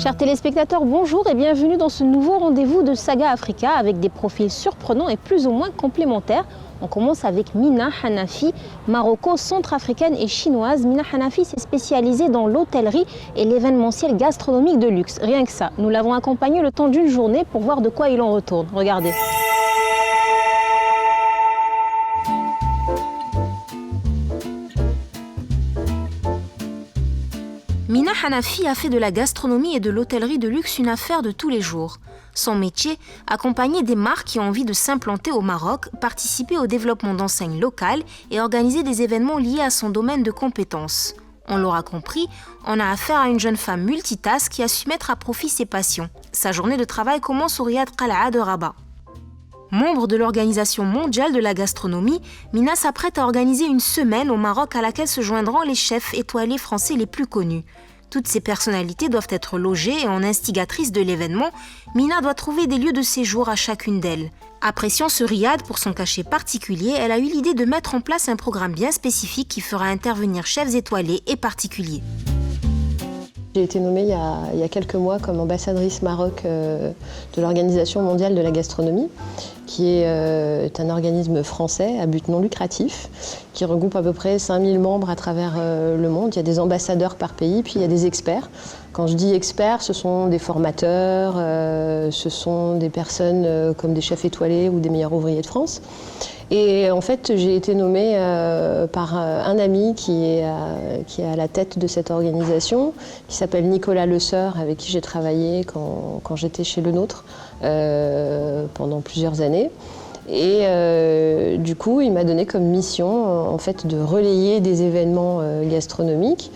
Chers téléspectateurs, bonjour et bienvenue dans ce nouveau rendez-vous de Saga Africa avec des profils surprenants et plus ou moins complémentaires. On commence avec Mina Hanafi, maroco-centrafricaine et chinoise. Mina Hanafi s'est spécialisée dans l'hôtellerie et l'événementiel gastronomique de luxe. Rien que ça, nous l'avons accompagnée le temps d'une journée pour voir de quoi il en retourne. Regardez. Mina Hanafi a fait de la gastronomie et de l'hôtellerie de luxe une affaire de tous les jours. Son métier, accompagner des marques qui ont envie de s'implanter au Maroc, participer au développement d'enseignes locales et organiser des événements liés à son domaine de compétences. On l'aura compris, on a affaire à une jeune femme multitask qui a su mettre à profit ses passions. Sa journée de travail commence au Riad Qala'a de Rabat. Membre de l'Organisation mondiale de la gastronomie, Mina s'apprête à organiser une semaine au Maroc à laquelle se joindront les chefs étoilés français les plus connus. Toutes ces personnalités doivent être logées et en instigatrice de l'événement, Mina doit trouver des lieux de séjour à chacune d'elles. Appréciant ce riad pour son cachet particulier, elle a eu l'idée de mettre en place un programme bien spécifique qui fera intervenir chefs étoilés et particuliers. J'ai été nommée il y a quelques mois comme ambassadrice Maroc de l'Organisation mondiale de la gastronomie, qui est un organisme français à but non lucratif, qui regroupe à peu près 5000 membres à travers le monde. Il y a des ambassadeurs par pays, puis il y a des experts. Quand je dis experts, ce sont des formateurs, ce sont des personnes comme des chefs étoilés ou des meilleurs ouvriers de France. Et en fait, j'ai été nommée par un ami qui est à la tête de cette organisation, qui s'appelle Nicolas Le Seur, avec qui j'ai travaillé quand j'étais chez Le Nôtre pendant plusieurs années. Et du coup, il m'a donné comme mission en fait, de relayer des événements gastronomiques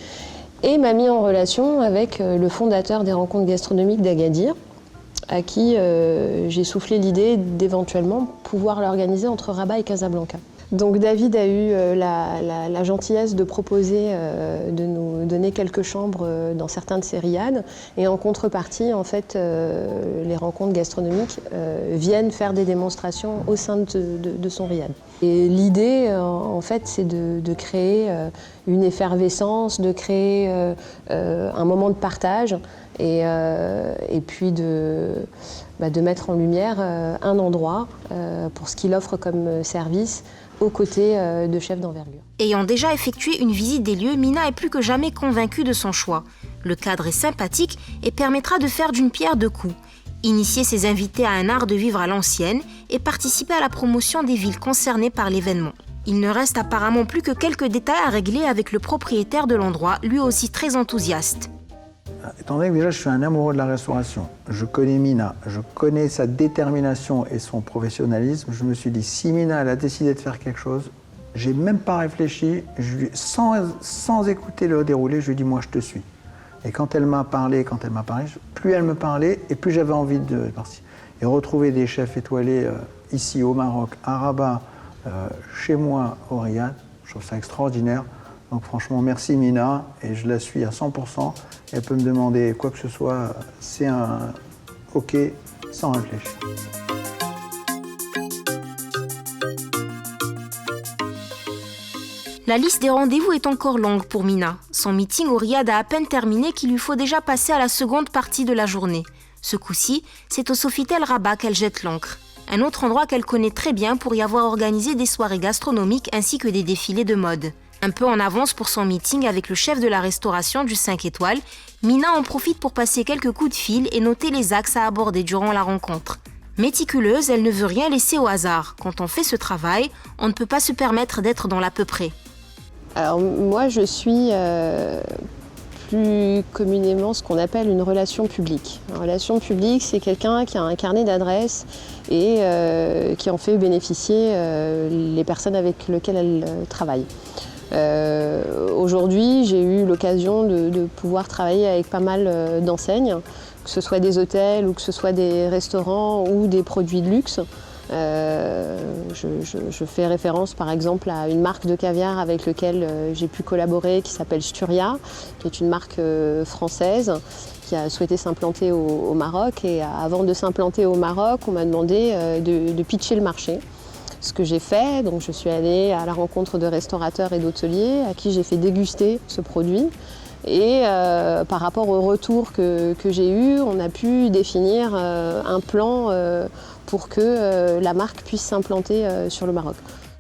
et m'a mis en relation avec le fondateur des rencontres gastronomiques d'Agadir, à qui j'ai soufflé l'idée d'éventuellement pouvoir l'organiser entre Rabat et Casablanca. Donc David a eu la gentillesse de proposer de nous donner quelques chambres dans certains de ses riads, et en contrepartie, en fait, les rencontres gastronomiques viennent faire des démonstrations au sein de son riad. Et l'idée, en fait, c'est de créer une effervescence, de créer un moment de partage, et puis de mettre en lumière un endroit pour ce qu'il offre comme service aux côtés de chefs d'envergure. Ayant déjà effectué une visite des lieux, Mina est plus que jamais convaincue de son choix. Le cadre est sympathique et permettra de faire d'une pierre deux coups. Initier ses invités à un art de vivre à l'ancienne et participer à la promotion des villes concernées par l'événement. Il ne reste apparemment plus que quelques détails à régler avec le propriétaire de l'endroit, lui aussi très enthousiaste. Étant donné que déjà je suis un amoureux de la restauration, je connais Mina, je connais sa détermination et son professionnalisme, je me suis dit, si Mina elle a décidé de faire quelque chose, j'ai même pas réfléchi, sans écouter le déroulé, je lui ai dit, moi je te suis. Et quand elle m'a parlé, plus elle me parlait et plus j'avais envie de partir. Et retrouver des chefs étoilés ici au Maroc, à Rabat, chez moi au Riad, je trouve ça extraordinaire. Donc franchement, merci Mina, et je la suis à 100%. Elle peut me demander quoi que ce soit, c'est un OK, sans réfléchir. La liste des rendez-vous est encore longue pour Mina. Son meeting au Riad a à peine terminé qu'il lui faut déjà passer à la seconde partie de la journée. Ce coup-ci, c'est au Sofitel Rabat qu'elle jette l'encre. Un autre endroit qu'elle connaît très bien pour y avoir organisé des soirées gastronomiques ainsi que des défilés de mode. Un peu en avance pour son meeting avec le chef de la restauration du 5 étoiles, Mina en profite pour passer quelques coups de fil et noter les axes à aborder durant la rencontre. Méticuleuse, elle ne veut rien laisser au hasard. Quand on fait ce travail, on ne peut pas se permettre d'être dans l'à peu près. Alors moi, je suis plus communément ce qu'on appelle une relation publique. Une relation publique, c'est quelqu'un qui a un carnet d'adresses et qui en fait bénéficier les personnes avec lesquelles elle travaille. Aujourd'hui, j'ai eu l'occasion de pouvoir travailler avec pas mal d'enseignes, que ce soit des hôtels ou que ce soit des restaurants ou des produits de luxe. Je fais référence par exemple à une marque de caviar avec laquelle j'ai pu collaborer qui s'appelle Sturia, qui est une marque française qui a souhaité s'implanter au Maroc. Et avant de s'implanter au Maroc, on m'a demandé de pitcher le marché. Ce que j'ai fait, donc je suis allée à la rencontre de restaurateurs et d'hôteliers à qui j'ai fait déguster ce produit. Et par rapport au retour que j'ai eu, on a pu définir un plan pour que la marque puisse s'implanter sur le Maroc.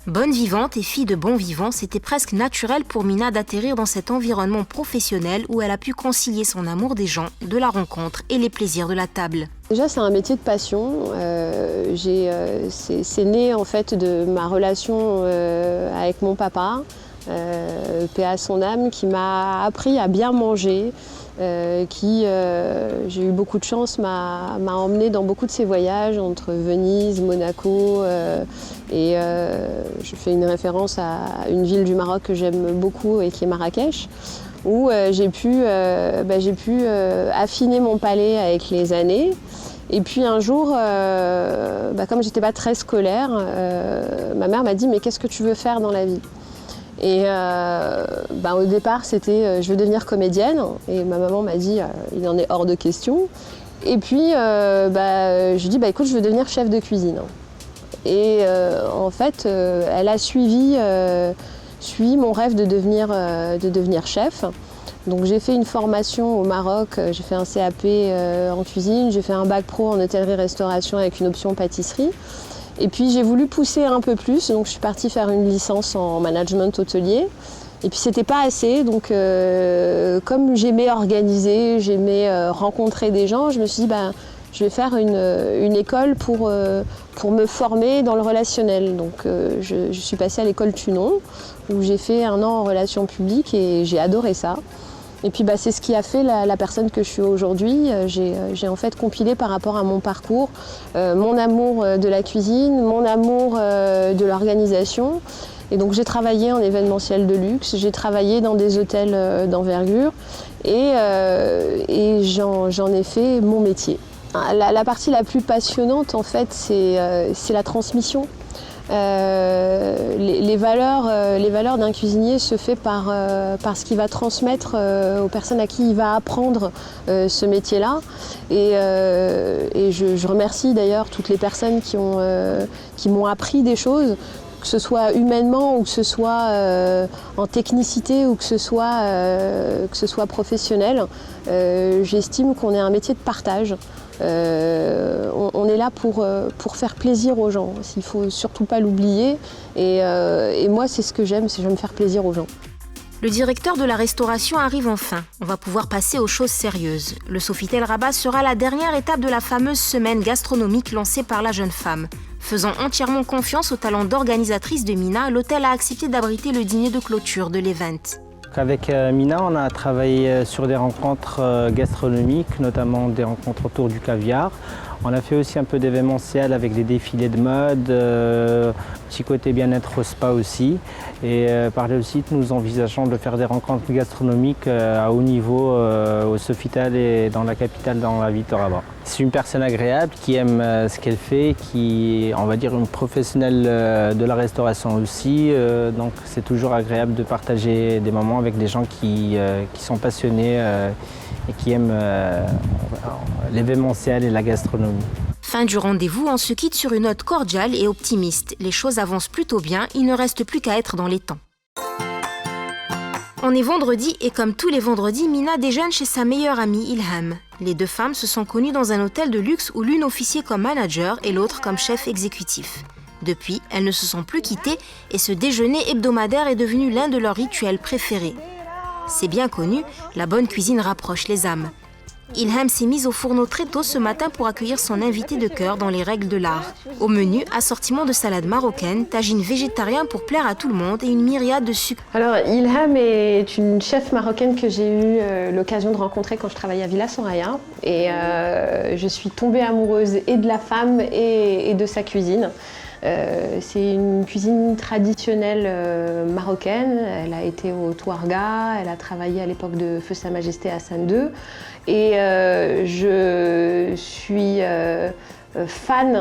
Bonne vivante et fille de bon vivant, c'était presque naturel pour Mina d'atterrir dans cet environnement professionnel où elle a pu concilier son amour des gens, de la rencontre et les plaisirs de la table. Déjà, c'est un métier de passion. C'est né en fait de ma relation avec mon papa, paix à son âme, qui m'a appris à bien manger, j'ai eu beaucoup de chance, m'a emmené dans beaucoup de ses voyages entre Venise, Monaco et je fais une référence à une ville du Maroc que j'aime beaucoup et qui est Marrakech, où j'ai pu affiner mon palais avec les années. Et puis un jour, comme j'étais pas très scolaire, ma mère m'a dit « mais qu'est-ce que tu veux faire dans la vie ?» Et au départ, c'était je veux devenir comédienne. Et ma maman m'a dit il en est hors de question. Et puis, je dis écoute, je veux devenir chef de cuisine. Et en fait, elle a suivi mon rêve de devenir chef. Donc j'ai fait une formation au Maroc, j'ai fait un CAP en cuisine, j'ai fait un bac pro en hôtellerie-restauration avec une option pâtisserie. Et puis j'ai voulu pousser un peu plus, donc je suis partie faire une licence en management hôtelier. Et puis c'était pas assez, donc comme j'aimais organiser, j'aimais rencontrer des gens, je me suis dit je vais faire une école pour me former dans le relationnel. Donc je suis passée à l'école Tunon, où j'ai fait 1 an en relations publiques et j'ai adoré ça. Et puis c'est ce qui a fait la personne que je suis aujourd'hui. J'ai en fait compilé par rapport à mon parcours, mon amour de la cuisine, mon amour de l'organisation. Et donc j'ai travaillé en événementiel de luxe, j'ai travaillé dans des hôtels d'envergure et j'en ai fait mon métier. La partie la plus passionnante en fait, c'est la transmission. Les valeurs d'un cuisinier se fait par ce qu'il va transmettre aux personnes à qui il va apprendre ce métier-là. Et je remercie d'ailleurs toutes les personnes qui m'ont appris des choses, que ce soit humainement ou que ce soit en technicité ou que ce soit professionnel. J'estime qu'on est un métier de partage. On est là pour faire plaisir aux gens, il ne faut surtout pas l'oublier. Et moi, c'est ce que j'aime faire plaisir aux gens. Le directeur de la restauration arrive enfin. On va pouvoir passer aux choses sérieuses. Le Sofitel Rabat sera la dernière étape de la fameuse semaine gastronomique lancée par la jeune femme. Faisant entièrement confiance au talent d'organisatrice de Mina, l'hôtel a accepté d'abriter le dîner de clôture de l'event. Avec Mina, on a travaillé sur des rencontres gastronomiques, notamment des rencontres autour du caviar. On a fait aussi un peu d'événementiel avec des défilés de mode, petit côté bien-être au spa aussi. Et par la suite, nous envisageons de faire des rencontres gastronomiques à haut niveau au Sofitel et dans la capitale, dans la ville de Rabat. C'est une personne agréable qui aime ce qu'elle fait, qui est, on va dire, une professionnelle de la restauration aussi. Donc c'est toujours agréable de partager des moments avec des gens qui sont passionnés et qui aiment l'événementiel et la gastronomie. Fin du rendez-vous, on se quitte sur une note cordiale et optimiste. Les choses avancent plutôt bien, il ne reste plus qu'à être dans les temps. On est vendredi et comme tous les vendredis, Mina déjeune chez sa meilleure amie Ilham. Les deux femmes se sont connues dans un hôtel de luxe où l'une officiait comme manager et l'autre comme chef exécutif. Depuis, elles ne se sont plus quittées et ce déjeuner hebdomadaire est devenu l'un de leurs rituels préférés. C'est bien connu, la bonne cuisine rapproche les âmes. Ilham s'est mise au fourneau très tôt ce matin pour accueillir son invité de cœur dans les règles de l'art. Au menu, assortiment de salade marocaine, tagine végétarien pour plaire à tout le monde et une myriade de sucre. Alors Ilham est une chef marocaine que j'ai eu l'occasion de rencontrer quand je travaillais à Villa Soraya. Et je suis tombée amoureuse et de la femme et de sa cuisine. C'est une cuisine traditionnelle marocaine. Elle a été au Touarga, elle a travaillé à l'époque de Feu Sa Majesté Hassan II. Et je suis fan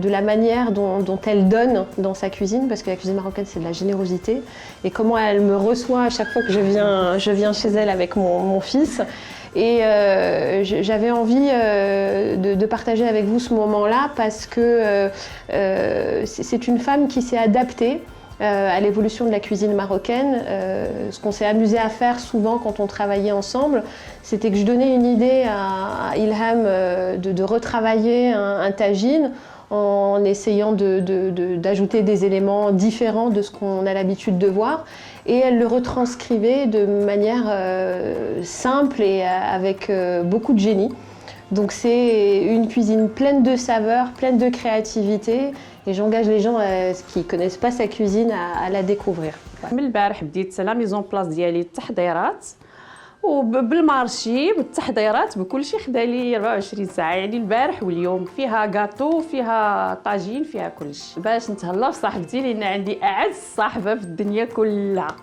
de la manière dont elle donne dans sa cuisine, parce que la cuisine marocaine, c'est de la générosité. Et comment elle me reçoit à chaque fois que je viens chez elle avec mon fils. Et j'avais envie de partager avec vous ce moment-là parce que c'est une femme qui s'est adaptée à l'évolution de la cuisine marocaine. Ce qu'on s'est amusé à faire souvent quand on travaillait ensemble, c'était que je donnais une idée à Ilham de retravailler un tagine en essayant d'ajouter des éléments différents de ce qu'on a l'habitude de voir. Et elle le retranscrivait de manière simple et avec beaucoup de génie. Donc c'est une cuisine pleine de saveurs, pleine de créativité. Et j'engage les gens qui ne connaissent pas sa cuisine à la découvrir. من البارح بديت لا ميزون بلاص ديالي التحضيرات وبالمارشي بالتحضيرات بكل شيء خدا لي 24 ساعه يعني البارح واليوم فيها غاتو فيها طاجين فيها كل شيء باش نتهلا في صاحبتي لان عندي اعز صاحبه في الدنيا كلها.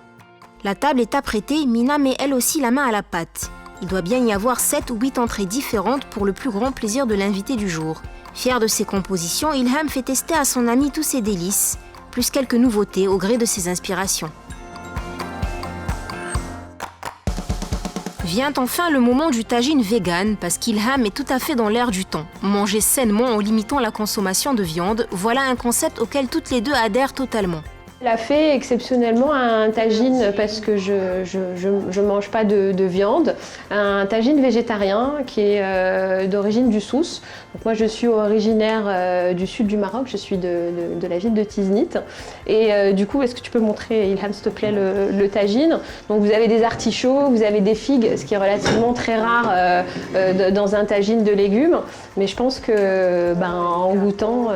La table est apprêtée, Mina met elle aussi la main à la pâte. Il doit bien y avoir 7 ou 8 entrées différentes pour le plus grand plaisir de l'invité du jour. Fier de ses compositions, Ilham fait tester à son ami tous ses délices, plus quelques nouveautés au gré de ses inspirations. Vient enfin le moment du tagine vegan, parce qu'Ilham est tout à fait dans l'air du temps. Manger sainement en limitant la consommation de viande, voilà un concept auquel toutes les deux adhèrent totalement. Elle a fait exceptionnellement un tagine parce que je mange pas de viande, un tagine végétarien qui est d'origine du Souss. Donc moi je suis originaire du sud du Maroc, je suis de la ville de Tiznit. Et du coup, est-ce que tu peux montrer, Ilham, s'il te plaît, le tagine? Donc vous avez des artichauts, vous avez des figues, ce qui est relativement très rare dans un tagine de légumes. Mais je pense que en goûtant,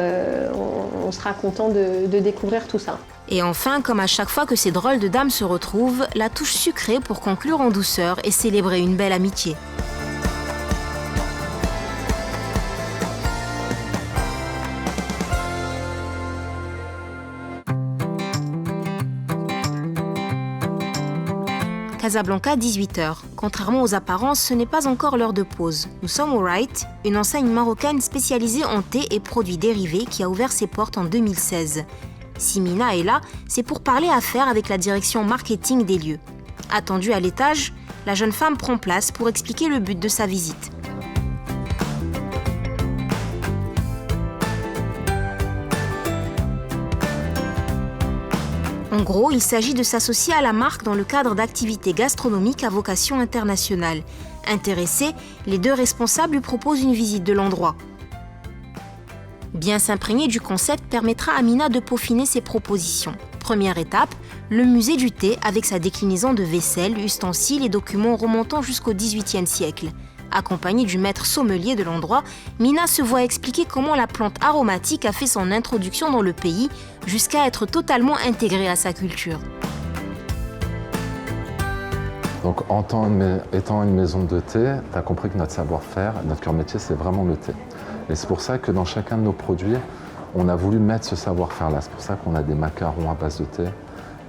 on sera content de découvrir tout ça. Et enfin, comme à chaque fois que ces drôles de dames se retrouvent, la touche sucrée pour conclure en douceur et célébrer une belle amitié. Casablanca, 18h. Contrairement aux apparences, ce n'est pas encore l'heure de pause. Nous sommes au Right, une enseigne marocaine spécialisée en thé et produits dérivés qui a ouvert ses portes en 2016. Si Mina est là, c'est pour parler affaires avec la direction marketing des lieux. Attendue à l'étage, la jeune femme prend place pour expliquer le but de sa visite. En gros, il s'agit de s'associer à la marque dans le cadre d'activités gastronomiques à vocation internationale. Intéressés, les deux responsables lui proposent une visite de l'endroit. Bien s'imprégner du concept permettra à Mina de peaufiner ses propositions. Première étape, le musée du thé avec sa déclinaison de vaisselle, ustensiles et documents remontant jusqu'au XVIIIe siècle. Accompagnée du maître sommelier de l'endroit, Mina se voit expliquer comment la plante aromatique a fait son introduction dans le pays jusqu'à être totalement intégrée à sa culture. Donc, étant une maison de thé, tu as compris que notre savoir-faire, notre cœur métier, c'est vraiment le thé. Et c'est pour ça que dans chacun de nos produits, on a voulu mettre ce savoir-faire-là. C'est pour ça qu'on a des macarons à base de thé,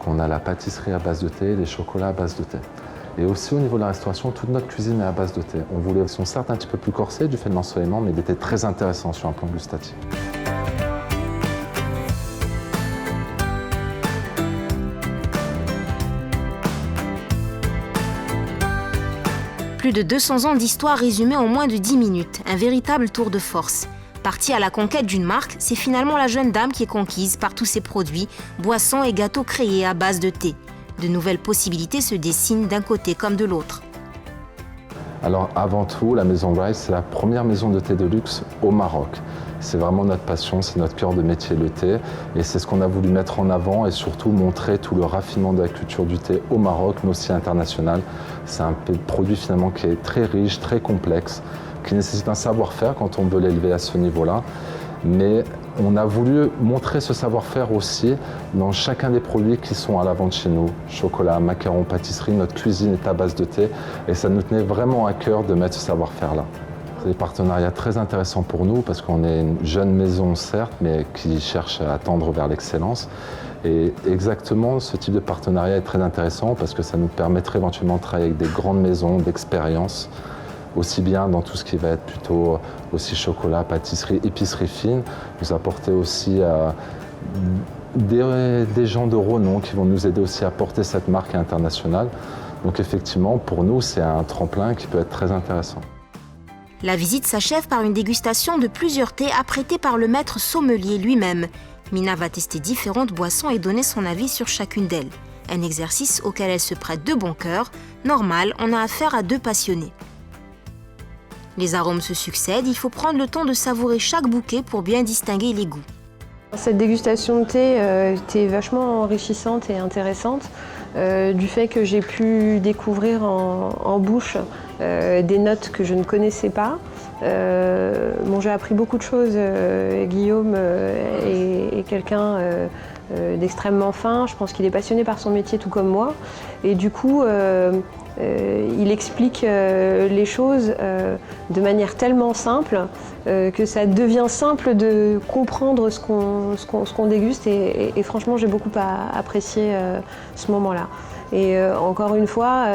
qu'on a la pâtisserie à base de thé, les chocolats à base de thé. Et aussi au niveau de la restauration, toute notre cuisine est à base de thé. On voulait, ils sont certes un petit peu plus corsés du fait de l'ensoleillement, mais il était très intéressant sur un plan gustatif. Plus de 200 ans d'histoire résumée en moins de 10 minutes, un véritable tour de force. Partie à la conquête d'une marque, c'est finalement la jeune dame qui est conquise par tous ces produits, boissons et gâteaux créés à base de thé. De nouvelles possibilités se dessinent d'un côté comme de l'autre. Alors avant tout, la maison Rice, c'est la première maison de thé de luxe au Maroc. C'est vraiment notre passion, c'est notre cœur de métier, le thé. Et c'est ce qu'on a voulu mettre en avant et surtout montrer tout le raffinement de la culture du thé au Maroc, mais aussi international. C'est un produit finalement qui est très riche, très complexe, qui nécessite un savoir-faire quand on veut l'élever à ce niveau-là. Mais on a voulu montrer ce savoir-faire aussi dans chacun des produits qui sont à la vente chez nous. Chocolat, macarons, pâtisserie, notre cuisine est à base de thé. Et ça nous tenait vraiment à cœur de mettre ce savoir-faire-là. C'est des partenariats très intéressants pour nous parce qu'on est une jeune maison certes, mais qui cherche à tendre vers l'excellence. Et exactement, ce type de partenariat est très intéressant parce que ça nous permettrait éventuellement de travailler avec des grandes maisons d'expérience, aussi bien dans tout ce qui va être plutôt aussi chocolat, pâtisserie, épicerie fine, nous apporter aussi des gens de renom qui vont nous aider aussi à porter cette marque internationale. Donc effectivement, pour nous, c'est un tremplin qui peut être très intéressant. La visite s'achève par une dégustation de plusieurs thés apprêtés par le maître sommelier lui-même. Mina va tester différentes boissons et donner son avis sur chacune d'elles. Un exercice auquel elle se prête de bon cœur. Normal, on a affaire à 2 passionnés. Les arômes se succèdent, il faut prendre le temps de savourer chaque bouquet pour bien distinguer les goûts. Cette dégustation de thé était vachement enrichissante et intéressante du fait que j'ai pu découvrir en bouche des notes que je ne connaissais pas. J'ai appris beaucoup de choses. Guillaume est quelqu'un d'extrêmement fin. Je pense qu'il est passionné par son métier tout comme moi. Et du coup, il explique les choses de manière tellement simple que ça devient simple de comprendre ce qu'on déguste. Et franchement, j'ai beaucoup apprécié ce moment-là. Et encore une fois,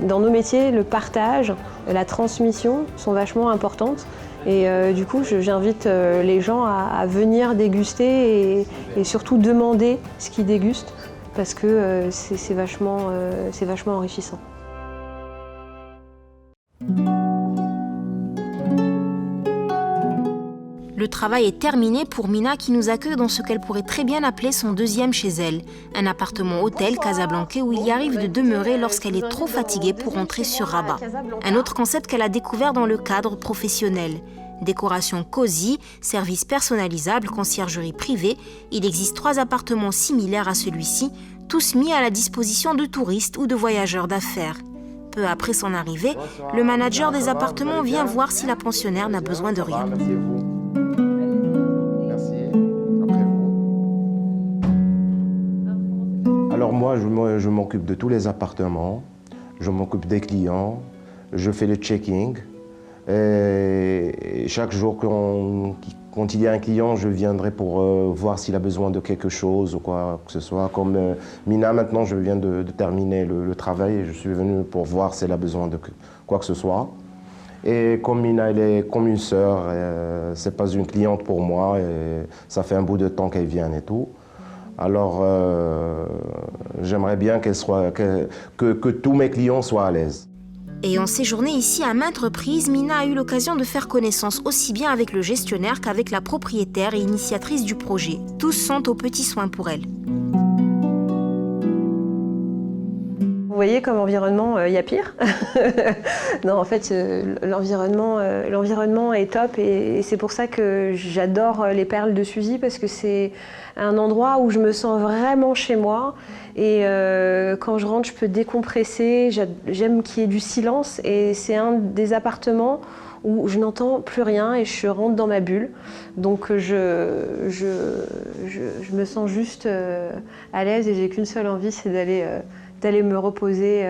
dans nos métiers, le partage, la transmission sont vachement importantes. Et du coup, j'invite les gens à venir déguster et surtout demander ce qu'ils dégustent parce que c'est vachement enrichissant. Le travail est terminé pour Mina qui nous accueille dans ce qu'elle pourrait très bien appeler son 2e chez elle, un appartement-hôtel casablancais où il y arrive de demeurer lorsqu'elle est trop fatiguée pour rentrer sur Rabat. Un autre concept qu'elle a découvert dans le cadre professionnel. Décoration cosy, service personnalisable, conciergerie privée, il existe 3 appartements similaires à celui-ci, tous mis à la disposition de touristes ou de voyageurs d'affaires. Peu après son arrivée, le manager des appartements vient voir si la pensionnaire n'a besoin de rien. Alors moi, je m'occupe de tous les appartements, je m'occupe des clients, je fais le checking. Et chaque jour, quand il y a un client, je viendrai pour voir s'il a besoin de quelque chose ou quoi que ce soit. Comme Mina, maintenant, je viens de terminer le travail et je suis venu pour voir si elle a besoin de quoi que ce soit. Et comme Mina, elle est comme une sœur, c'est pas une cliente pour moi et ça fait un bout de temps qu'elle vient et tout. Alors, j'aimerais bien que tous mes clients soient à l'aise. Ayant séjourné ici à maintes reprises, Mina a eu l'occasion de faire connaissance aussi bien avec le gestionnaire qu'avec la propriétaire et initiatrice du projet. Tous sont aux petits soins pour elle. Vous voyez comme environnement, il y a pire. Non, en fait, l'environnement est top et c'est pour ça que j'adore les Perles de Suzy parce que c'est un endroit où je me sens vraiment chez moi et quand je rentre, je peux décompresser. J'aime qu'il y ait du silence et c'est un des appartements où je n'entends plus rien et je rentre dans ma bulle. Donc je me sens juste à l'aise et j'ai qu'une seule envie, c'est d'aller me reposer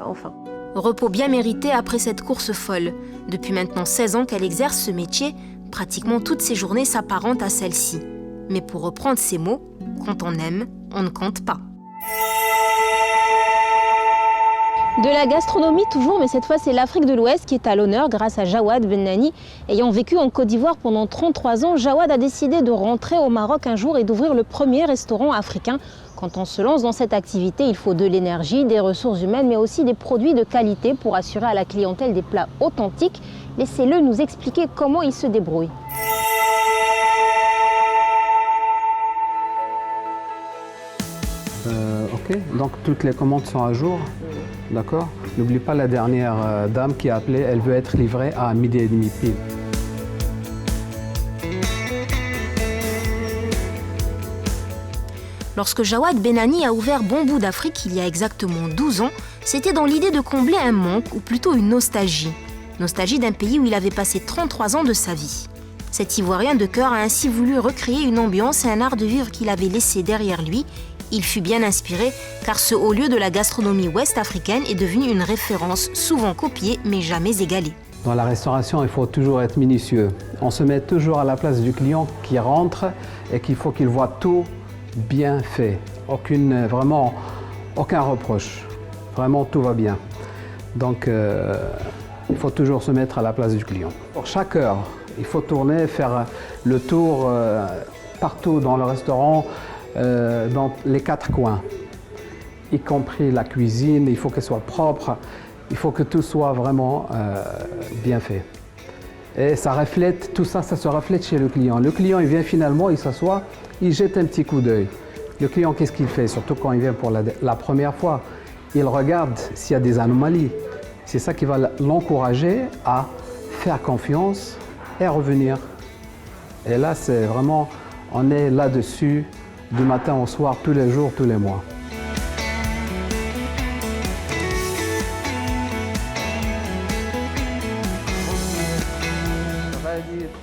enfin. Repos bien mérité après cette course folle. Depuis maintenant 16 ans qu'elle exerce ce métier, pratiquement toutes ses journées s'apparentent à celle-ci. Mais pour reprendre ses mots, quand on aime, on ne compte pas. De la gastronomie toujours, mais cette fois c'est l'Afrique de l'Ouest qui est à l'honneur grâce à Jawad Bennani. Ayant vécu en Côte d'Ivoire pendant 33 ans, Jawad a décidé de rentrer au Maroc un jour et d'ouvrir le premier restaurant africain. Quand on se lance dans cette activité, il faut de l'énergie, des ressources humaines, mais aussi des produits de qualité pour assurer à la clientèle des plats authentiques. Laissez-le nous expliquer comment il se débrouille. Ok, donc toutes les commandes sont à jour, d'accord? N'oublie pas la dernière dame qui a appelé, elle veut être livrée à 12h30 pile. Lorsque Jawad Bennani a ouvert Bon Bout d'Afrique il y a exactement 12 ans, c'était dans l'idée de combler un manque ou plutôt une nostalgie. Nostalgie d'un pays où il avait passé 33 ans de sa vie. Cet Ivoirien de cœur a ainsi voulu recréer une ambiance et un art de vivre qu'il avait laissé derrière lui. Il fut bien inspiré car ce haut lieu de la gastronomie ouest-africaine est devenu une référence souvent copiée mais jamais égalée. Dans la restauration, il faut toujours être minutieux. On se met toujours à la place du client qui rentre et qu'il faut qu'il voit tout bien fait. Vraiment aucun reproche. Vraiment tout va bien. Donc il faut toujours se mettre à la place du client. Pour chaque heure, il faut tourner, faire le tour partout dans le restaurant, dans les 4 coins, y compris la cuisine. Il faut qu'elle soit propre, il faut que tout soit vraiment bien fait. Et ça reflète, tout ça, ça se reflète chez le client. Le client, il vient finalement, il s'assoit, il jette un petit coup d'œil. Le client, qu'est-ce qu'il fait? Surtout quand il vient pour la première fois, il regarde s'il y a des anomalies. C'est ça qui va l'encourager à faire confiance et à revenir. Et là, c'est vraiment, on est là-dessus du matin au soir, tous les jours, tous les mois.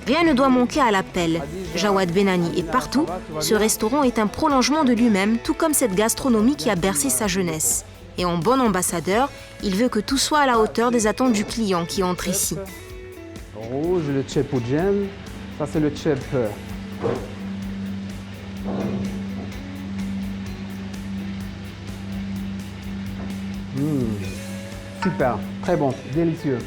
Rien ne doit manquer à l'appel. Jawad Benani est partout. Ce restaurant est un prolongement de lui-même, tout comme cette gastronomie qui a bercé sa jeunesse. Et en bon ambassadeur, il veut que tout soit à la hauteur des attentes du client qui entre ici. Rouge, le chep au djem. Ça, c'est le chep. Super, très bon, délicieux.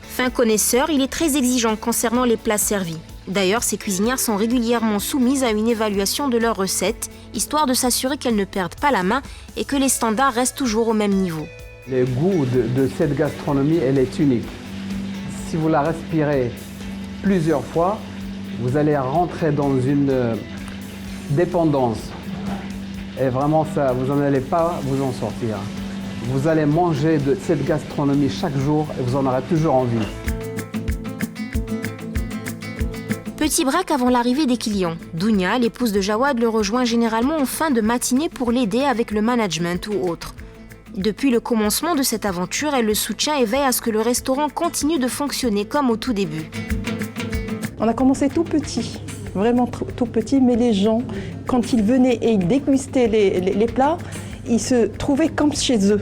Fin connaisseur, il est très exigeant concernant les plats servis. D'ailleurs, ces cuisinières sont régulièrement soumises à une évaluation de leurs recettes, histoire de s'assurer qu'elles ne perdent pas la main et que les standards restent toujours au même niveau. Le goût de cette gastronomie, elle est unique. Si vous la respirez plusieurs fois, vous allez rentrer dans une dépendance. Et vraiment, ça, vous n'en allez pas vous en sortir. Vous allez manger de cette gastronomie chaque jour et vous en aurez toujours envie. Petit break avant l'arrivée des clients. Dounia, l'épouse de Jawad, le rejoint généralement en fin de matinée pour l'aider avec le management ou autre. Depuis le commencement de cette aventure, elle le soutient et veille à ce que le restaurant continue de fonctionner comme au tout début. On a commencé tout petit, vraiment tout petit, mais les gens, quand ils venaient et ils dégustaient les plats, ils se trouvaient comme chez eux.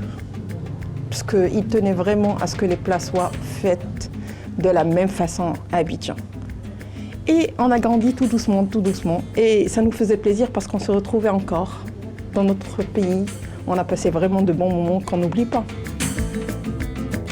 Parce qu'ils tenaient vraiment à ce que les plats soient faits de la même façon à Abidjan. Et on a grandi tout doucement. Et ça nous faisait plaisir parce qu'on se retrouvait encore dans notre pays. On a passé vraiment de bons moments qu'on n'oublie pas.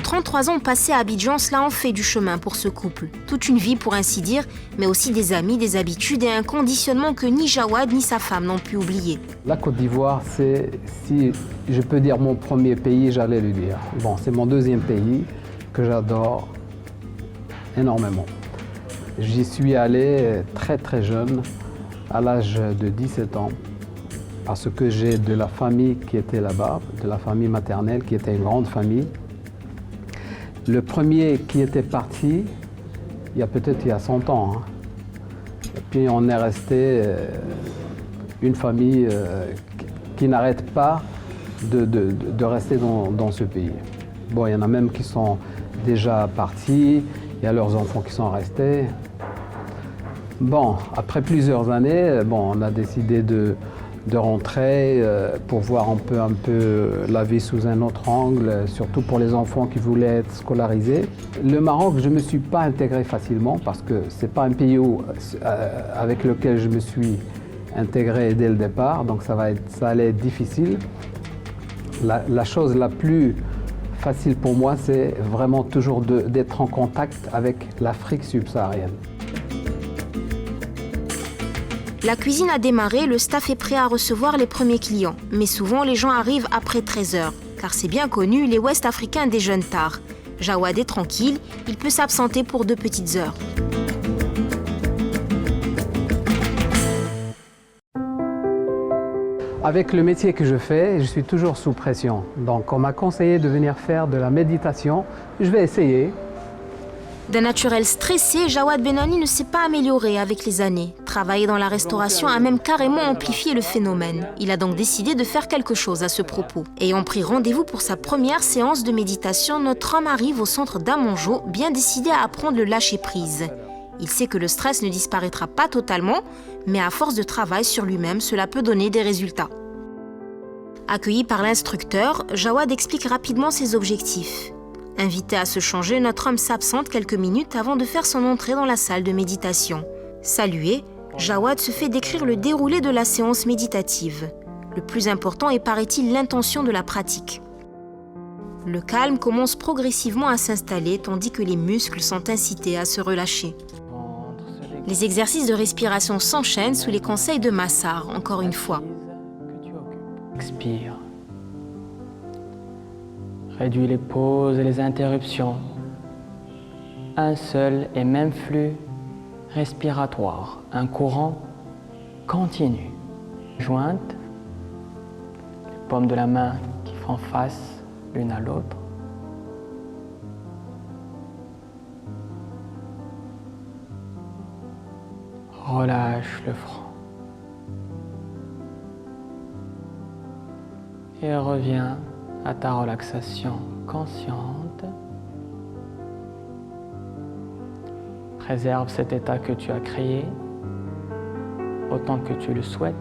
33 ans passés à Abidjan, cela en fait du chemin pour ce couple. Toute une vie pour ainsi dire, mais aussi des amis, des habitudes et un conditionnement que ni Jawad ni sa femme n'ont pu oublier. La Côte d'Ivoire, c'est, si je peux dire mon premier pays, j'allais le dire. Bon, c'est mon deuxième pays que j'adore énormément. J'y suis allé très très jeune, à l'âge de 17 ans, parce que j'ai de la famille qui était là-bas, de la famille maternelle qui était une grande famille. Le premier qui était parti, il y a 100 ans. Hein. Et puis on est resté une famille qui n'arrête pas de rester dans ce pays. Bon, il y en a même qui sont déjà partis, il y a leurs enfants qui sont restés. Bon, après plusieurs années, on a décidé de rentrer pour voir un peu la vie sous un autre angle, surtout pour les enfants qui voulaient être scolarisés. Le Maroc, je ne me suis pas intégré facilement parce que ce n'est pas un pays avec lequel je me suis intégré dès le départ, donc ça allait être difficile. La chose la plus facile pour moi, c'est vraiment toujours d'être en contact avec l'Afrique subsaharienne. La cuisine a démarré, le staff est prêt à recevoir les premiers clients. Mais souvent, les gens arrivent après 13 heures. Car c'est bien connu, les Ouest-Africains déjeunent tard. Jawad est tranquille, il peut s'absenter pour 2 petites heures. Avec le métier que je fais, je suis toujours sous pression. Donc on m'a conseillé de venir faire de la méditation. Je vais essayer. D'un naturel stressé, Jawad Benani ne s'est pas amélioré avec les années. Travailler dans la restauration a même carrément amplifié le phénomène. Il a donc décidé de faire quelque chose à ce propos. Ayant pris rendez-vous pour sa première séance de méditation, notre homme arrive au centre d'Amanjo, bien décidé à apprendre le lâcher-prise. Il sait que le stress ne disparaîtra pas totalement, mais à force de travail sur lui-même, cela peut donner des résultats. Accueilli par l'instructeur, Jawad explique rapidement ses objectifs. Invité à se changer, notre homme s'absente quelques minutes avant de faire son entrée dans la salle de méditation. Salué, Jawad se fait décrire le déroulé de la séance méditative. Le plus important est, paraît-il, l'intention de la pratique. Le calme commence progressivement à s'installer tandis que les muscles sont incités à se relâcher. Les exercices de respiration s'enchaînent sous les conseils de Massar, encore une fois. Expire. Réduis les pauses et les interruptions. un seul et même flux respiratoire, un courant continu. Jointes, les paumes de la main qui font face l'une à l'autre. Relâche le front. Et reviens à ta relaxation consciente. Préserve cet état que tu as créé autant que tu le souhaites,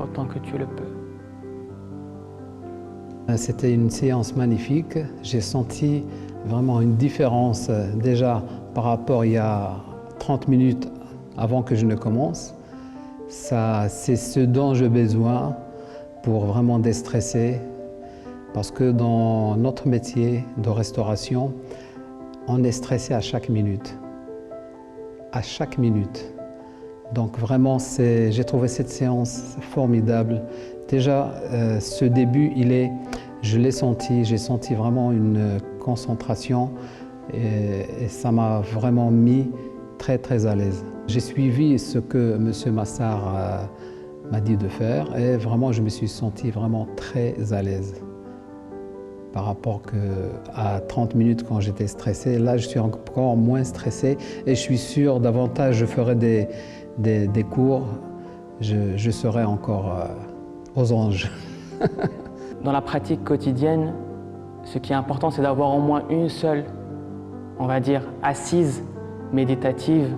autant que tu le peux. C'était une séance magnifique. J'ai senti vraiment une différence déjà par rapport il y a 30 minutes avant que je ne commence. C'est ce dont j'ai besoin pour vraiment déstresser, parce que dans notre métier de restauration, on est stressé à chaque minute. À chaque minute. Donc vraiment, j'ai trouvé cette séance formidable. Déjà, ce début, je l'ai senti, j'ai senti vraiment une concentration et ça m'a vraiment mis très très à l'aise. J'ai suivi ce que M. Massard m'a dit de faire et vraiment je me suis senti vraiment très à l'aise par rapport à 30 minutes quand j'étais stressé. Là je suis encore moins stressé et je suis sûr davantage je ferai des cours, je serai encore aux anges. Dans la pratique quotidienne, ce qui est important c'est d'avoir au moins une seule, on va dire, assise méditative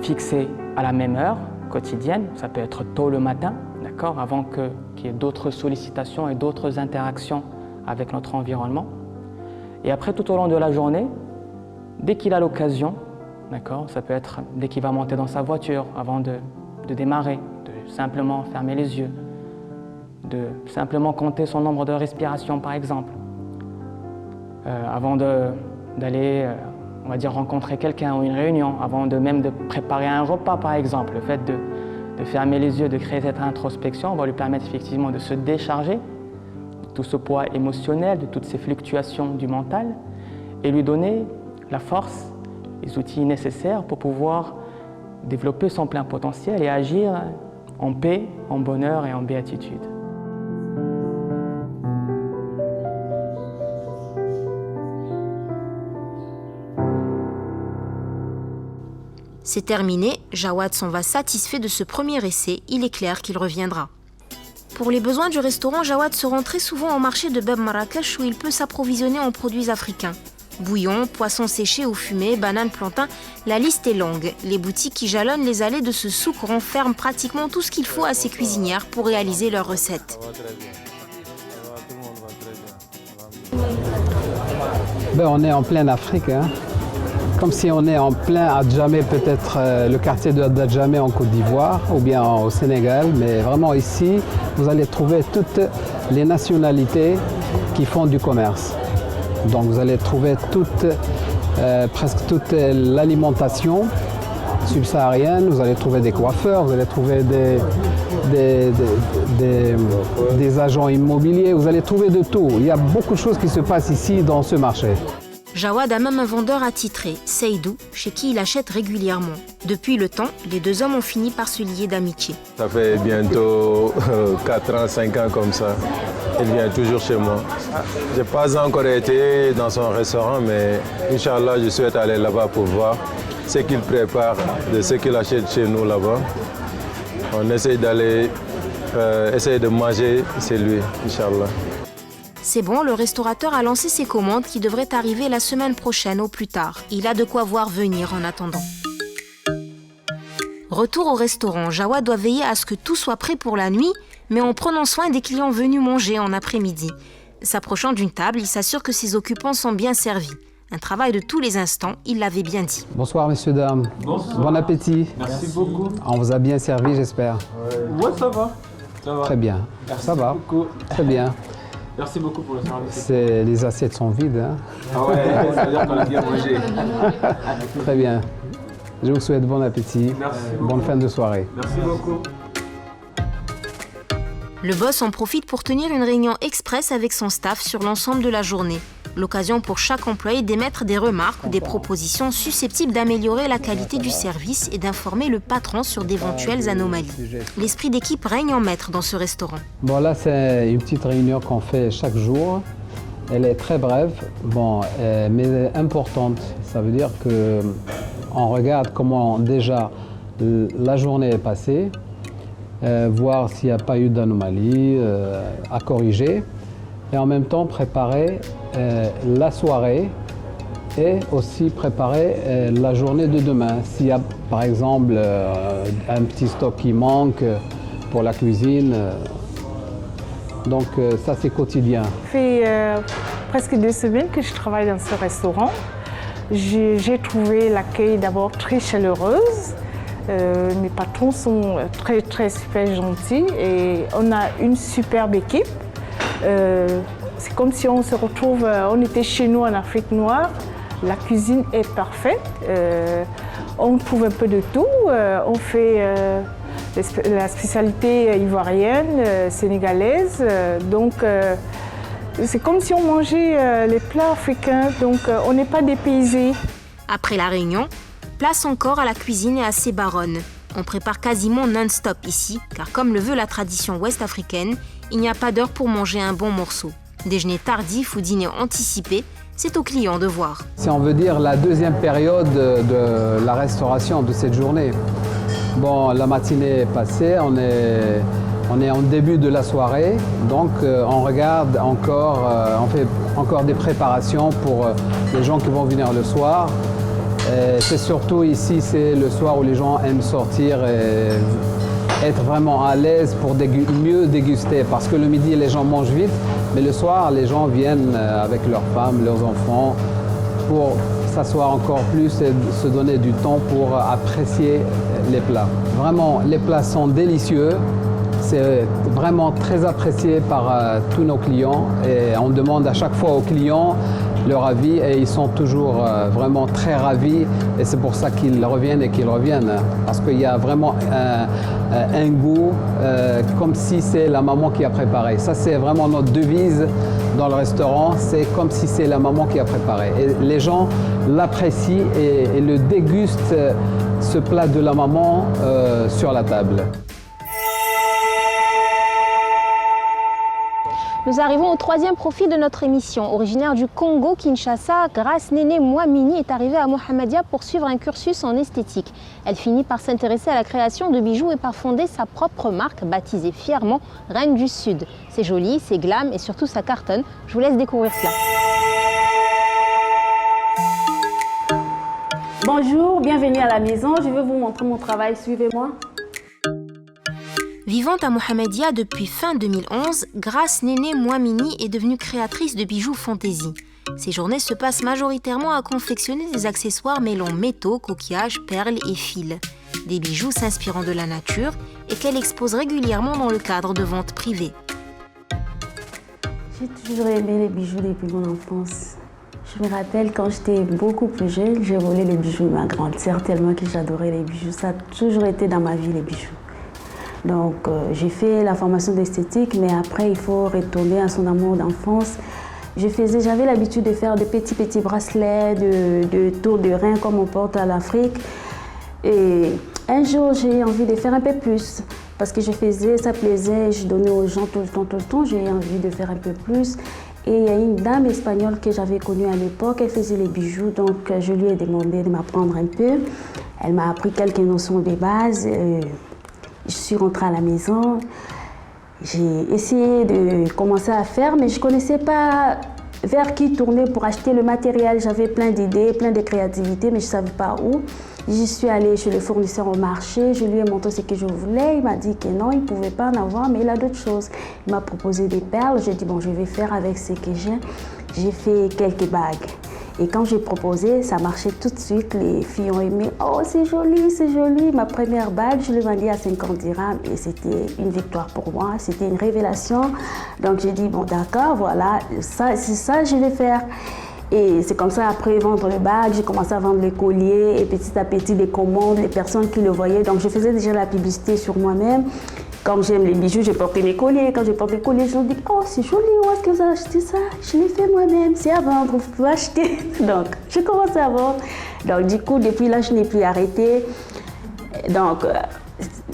fixée à la même heure quotidienne. Ça peut être tôt le matin, d'accord, avant qu'il y ait d'autres sollicitations et d'autres interactions avec notre environnement. Et après, tout au long de la journée, dès qu'il a l'occasion, d'accord, ça peut être dès qu'il va monter dans sa voiture, avant de démarrer, de simplement fermer les yeux, de simplement compter son nombre de respirations, par exemple, avant d'aller on va dire rencontrer quelqu'un ou une réunion, avant même de préparer un repas par exemple. Le fait de fermer les yeux, de créer cette introspection va lui permettre effectivement de se décharger de tout ce poids émotionnel, de toutes ces fluctuations du mental et lui donner la force, les outils nécessaires pour pouvoir développer son plein potentiel et agir en paix, en bonheur et en béatitude. C'est terminé, Jawad s'en va satisfait de ce premier essai, il est clair qu'il reviendra. Pour les besoins du restaurant, Jawad se rend très souvent au marché de Bab Marrakech où il peut s'approvisionner en produits africains. Bouillon, poissons séchés ou fumés, bananes, plantains, la liste est longue. Les boutiques qui jalonnent les allées de ce souk renferment pratiquement tout ce qu'il faut à ces cuisinières pour réaliser leurs recettes. On est en pleine Afrique, hein. Comme si on est en plein Adjamé, peut-être le quartier de Adjamé en Côte d'Ivoire ou bien au Sénégal, mais vraiment ici, vous allez trouver toutes les nationalités qui font du commerce. Donc vous allez trouver presque toute l'alimentation subsaharienne, vous allez trouver des coiffeurs, vous allez trouver des agents immobiliers, vous allez trouver de tout. Il y a beaucoup de choses qui se passent ici dans ce marché. Jawad a même un vendeur attitré, Seydou, chez qui il achète régulièrement. Depuis le temps, les deux hommes ont fini par se lier d'amitié. Ça fait bientôt 4 ans, 5 ans comme ça. Il vient toujours chez moi. Je n'ai pas encore été dans son restaurant, mais Inch'Allah, je souhaite aller là-bas pour voir ce qu'il prépare, de ce qu'il achète chez nous là-bas. On essaye d'aller, essayer de manger chez lui, Inch'Allah. C'est bon, le restaurateur a lancé ses commandes qui devraient arriver la semaine prochaine au plus tard. Il a de quoi voir venir en attendant. Retour au restaurant, Jawad doit veiller à ce que tout soit prêt pour la nuit, mais en prenant soin des clients venus manger en après-midi. S'approchant d'une table, il s'assure que ses occupants sont bien servis. Un travail de tous les instants, il l'avait bien dit. Bonsoir messieurs, dames. Bonsoir. Bon appétit. Merci beaucoup. On vous a bien servi, j'espère. Ouais, ça va. Ça va. Très bien. Merci ça va. Beaucoup. Très bien. Merci beaucoup pour le service. Les assiettes sont vides. Hein. Ah ouais, ça veut dire qu'on a bien mangé. Très bien. Je vous souhaite bon appétit. Merci Bonne fin de soirée. Merci beaucoup. Le boss en profite pour tenir une réunion express avec son staff sur l'ensemble de la journée. L'occasion pour chaque employé d'émettre des remarques ou des propositions susceptibles d'améliorer la qualité du service et d'informer le patron sur d'éventuelles anomalies. L'esprit d'équipe règne en maître dans ce restaurant. Bon, là, c'est une petite réunion qu'on fait chaque jour. Elle est très brève, mais importante. Ça veut dire qu'on regarde comment déjà la journée est passée, voir s'il n'y a pas eu d'anomalie à corriger, et en même temps préparer la soirée et aussi préparer la journée de demain. S'il y a par exemple un petit stock qui manque pour la cuisine, donc ça c'est quotidien. Ça fait presque 2 semaines que je travaille dans ce restaurant. J'ai trouvé l'accueil d'abord très chaleureuse. Mes patrons sont très super gentils et on a une superbe équipe. C'est comme si on se retrouve, on était chez nous en Afrique noire. La cuisine est parfaite. On trouve un peu de tout. On fait la spécialité ivoirienne, sénégalaise. Donc c'est comme si on mangeait les plats africains. Donc on n'est pas dépaysé. Après la réunion, place encore à la cuisine et à ses baronnes. On prépare quasiment non-stop ici, car comme le veut la tradition ouest-africaine, il n'y a pas d'heure pour manger un bon morceau. Déjeuner tardif ou dîner anticipé, c'est aux clients de voir. Si on veut dire la deuxième période de la restauration de cette journée. Bon, la matinée est passée, on est en début de la soirée, donc on regarde encore, on fait encore des préparations pour les gens qui vont venir le soir. C'est surtout ici, c'est le soir où les gens aiment sortir et être vraiment à l'aise pour mieux déguster. Parce que le midi, les gens mangent vite, mais le soir, les gens viennent avec leurs femmes, leurs enfants, pour s'asseoir encore plus et se donner du temps pour apprécier les plats. Vraiment, les plats sont délicieux. C'est vraiment très apprécié par tous nos clients et on demande à chaque fois aux clients leur avis et ils sont toujours vraiment très ravis et c'est pour ça qu'ils reviennent et qu'ils reviennent parce qu'il y a vraiment un goût comme si c'est la maman qui a préparé. Ça c'est vraiment notre devise dans le restaurant, c'est comme si c'est la maman qui a préparé. Et les gens l'apprécient et le dégustent ce plat de la maman sur la table. Nous arrivons au 3e profil de notre émission. Originaire du Congo, Kinshasa, Grace Néné Mouamini est arrivée à Mohamedia pour suivre un cursus en esthétique. Elle finit par s'intéresser à la création de bijoux et par fonder sa propre marque, baptisée fièrement Reine du Sud. C'est joli, c'est glam et surtout ça cartonne. Je vous laisse découvrir cela. Bonjour, bienvenue à la maison. Je vais vous montrer mon travail. Suivez-moi. Vivant à Mohamedia depuis fin 2011, Grace Néné Mouamini est devenue créatrice de bijoux fantaisie. Ses journées se passent majoritairement à confectionner des accessoires mêlant métaux, coquillages, perles et fils. Des bijoux s'inspirant de la nature et qu'elle expose régulièrement dans le cadre de ventes privées. J'ai toujours aimé les bijoux depuis mon enfance. Je me rappelle quand j'étais beaucoup plus jeune, j'ai volé les bijoux de ma grande sœur tellement que j'adorais les bijoux. Ça a toujours été dans ma vie les bijoux. Donc j'ai fait la formation d'esthétique, mais après il faut retourner à son amour d'enfance. J'avais l'habitude de faire de petits bracelets, de tours de rein comme on porte à l'Afrique. Et un jour j'ai envie de faire un peu plus, parce que je faisais, ça plaisait, je donnais aux gens tout le temps, j'ai envie de faire un peu plus. Et il y a une dame espagnole que j'avais connue à l'époque, elle faisait les bijoux, donc je lui ai demandé de m'apprendre un peu. Elle m'a appris quelques notions de base. Je suis rentrée à la maison, j'ai essayé de commencer à faire, mais je ne connaissais pas vers qui tourner pour acheter le matériel. J'avais plein d'idées, plein de créativité, mais je ne savais pas où. J'y suis allée chez le fournisseur au marché, je lui ai montré ce que je voulais. Il m'a dit que non, il ne pouvait pas en avoir, mais il a d'autres choses. Il m'a proposé des perles, j'ai dit bon, je vais faire avec ce que j'ai. J'ai fait quelques bagues. Et quand j'ai proposé, ça marchait tout de suite. Les filles ont aimé. Oh, c'est joli, c'est joli. Ma première bague, je l'ai vendue à 50 dirhams et c'était une victoire pour moi. C'était une révélation. Donc j'ai dit, bon, d'accord, voilà, c'est ça, je vais faire. Et c'est comme ça, après vendre les bagues, j'ai commencé à vendre les colliers et petit à petit des commandes, les personnes qui le voyaient. Donc je faisais déjà la publicité sur moi-même. Comme j'aime les bijoux, j'ai porté mes colliers. Quand j'ai porté les colliers, les gens disent « Oh, c'est joli, où est-ce que vous avez acheté ça? Je l'ai fait moi-même, c'est à vendre, vous pouvez acheter. » Donc, j'ai commencé à vendre. Donc, du coup, depuis là, je n'ai plus arrêté. Donc,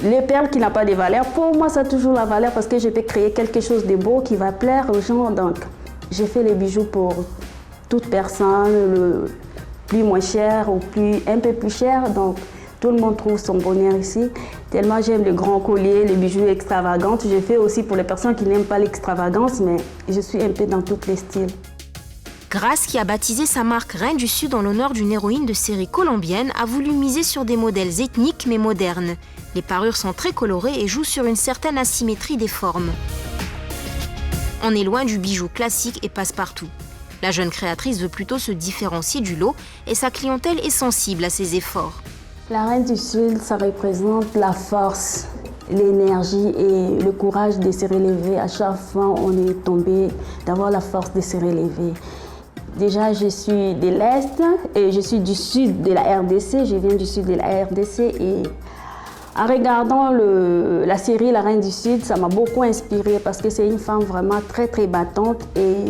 les perles qui n'ont pas de valeur, pour moi, ça a toujours la valeur parce que je peux créer quelque chose de beau qui va plaire aux gens. Donc, j'ai fait les bijoux pour toute personne, le plus moins cher ou un peu plus cher. Donc, tout le monde trouve son bonheur ici. Tellement j'aime les grands colliers, les bijoux extravagants. Je fais aussi pour les personnes qui n'aiment pas l'extravagance, mais je suis un peu dans tous les styles. Grace, qui a baptisé sa marque Reine du Sud en l'honneur d'une héroïne de série colombienne, a voulu miser sur des modèles ethniques mais modernes. Les parures sont très colorées et jouent sur une certaine asymétrie des formes. On est loin du bijou classique et passe-partout. La jeune créatrice veut plutôt se différencier du lot et sa clientèle est sensible à ses efforts. La Reine du Sud, ça représente la force, l'énergie et le courage de se relever. À chaque fois, on est tombé d'avoir la force de se relever. Déjà, je suis de l'Est et je suis du Sud de la RDC. Je viens du Sud de la RDC et en regardant la série La Reine du Sud, ça m'a beaucoup inspirée parce que c'est une femme vraiment très très battante et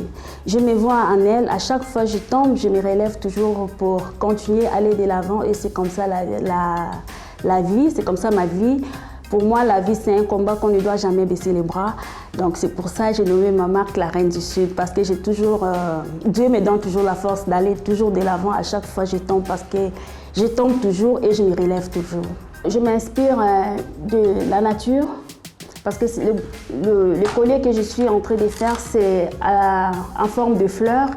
je me vois en elle. À chaque fois que je tombe, je me relève toujours pour continuer à aller de l'avant et c'est comme ça la vie, c'est comme ça ma vie. Pour moi, la vie, c'est un combat qu'on ne doit jamais baisser les bras. Donc c'est pour ça que j'ai nommé ma marque La Reine du Sud parce que j'ai toujours, Dieu me donne toujours la force d'aller toujours de l'avant à chaque fois que je tombe parce que je tombe toujours et je me relève toujours. Je m'inspire de la nature parce que le collier que je suis en train de faire, c'est en forme de fleur.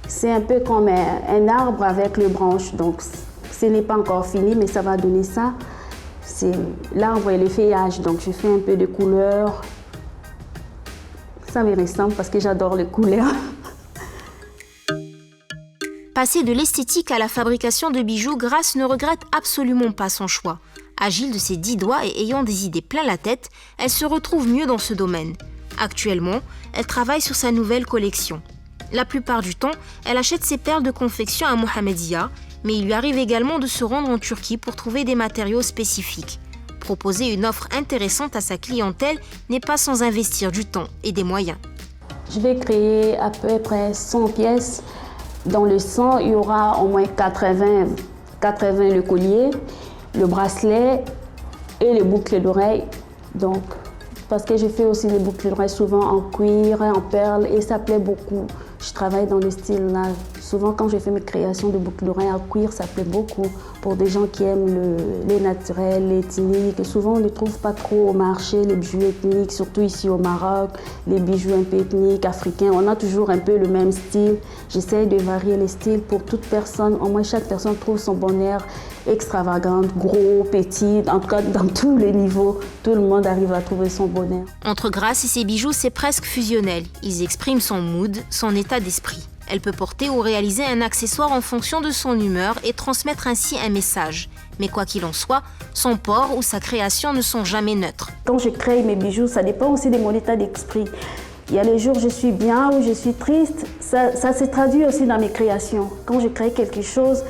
C'est un peu comme un arbre avec les branches. Donc, ce n'est pas encore fini, mais ça va donner ça. C'est l'arbre et le feuillage. Donc, je fais un peu de couleurs. Ça me ressemble parce que j'adore les couleurs. Passée de l'esthétique à la fabrication de bijoux, Grace ne regrette absolument pas son choix. Agile de ses 10 doigts et ayant des idées plein la tête, elle se retrouve mieux dans ce domaine. Actuellement, elle travaille sur sa nouvelle collection. La plupart du temps, elle achète ses perles de confection à Mohamedia, mais il lui arrive également de se rendre en Turquie pour trouver des matériaux spécifiques. Proposer une offre intéressante à sa clientèle n'est pas sans investir du temps et des moyens. Je vais créer à peu près 100 pièces. Dans le 100, il y aura au moins 80 le collier, le bracelet et les boucles d'oreilles. Donc, parce que je fais aussi les boucles d'oreilles souvent en cuir, en perles et ça plaît beaucoup. Je travaille dans le style là. Souvent quand je fais mes créations de boucles d'oreilles en cuir, ça plaît beaucoup pour des gens qui aiment les naturels, les ethniques. Et souvent on ne trouve pas trop au marché les bijoux ethniques, surtout ici au Maroc, les bijoux un peu ethniques, africains. On a toujours un peu le même style. J'essaie de varier les styles pour toute personne. Au moins chaque personne trouve son bonheur extravagante, gros, petit, en tout cas dans tous les niveaux. Tout le monde arrive à trouver son bonheur. Entre Grace et ses bijoux, c'est presque fusionnel. Ils expriment son mood, son état d'esprit. Elle peut porter ou réaliser un accessoire en fonction de son humeur et transmettre ainsi un message. Mais quoi qu'il en soit, son port ou sa création ne sont jamais neutres. Quand je crée mes bijoux, ça dépend aussi de mon état d'esprit. Il y a les jours où je suis bien ou je suis triste. Ça se traduit aussi dans mes créations. Quand je crée quelque chose,